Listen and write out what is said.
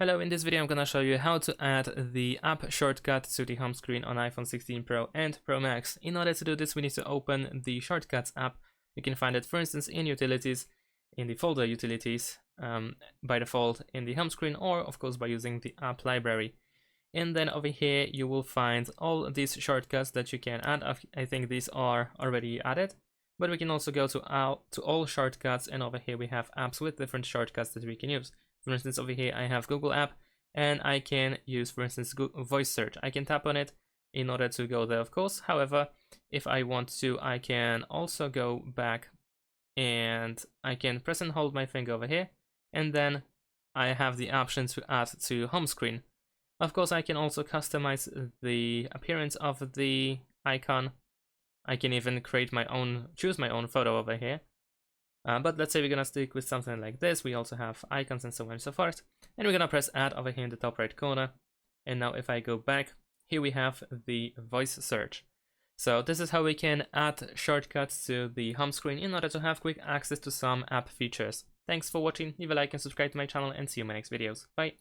Hello, in this video I'm gonna show you how to add the app shortcut to the home screen on iPhone 16 Pro and Pro Max. In order to do this, we need to open the Shortcuts app. You can find it, for instance, in Utilities, in the folder Utilities, by default in the home screen, or of course by using the app library. And then over here you will find all these shortcuts that you can add. I think these are already added, but we can also go to all shortcuts, and over here we have apps with different shortcuts that we can use. For instance, over here I have Google app, and I can use, for instance, Google voice search. I can tap on it in order to go there, of course. However, if I want to, I can also go back and I can press and hold my finger over here, and then I have the option to add to home screen. Of course, I can also customize the appearance of the icon. I can even create my own, choose my own photo over here. But let's say we're gonna stick with something like this. We also have icons and so on and so forth. And we're gonna press add over here in the top right corner. And now if I go back, here we have the voice search. So this is how we can add shortcuts to the home screen in order to have quick access to some app features. Thanks for watching, leave a like and subscribe to my channel, and see you in my next videos. Bye!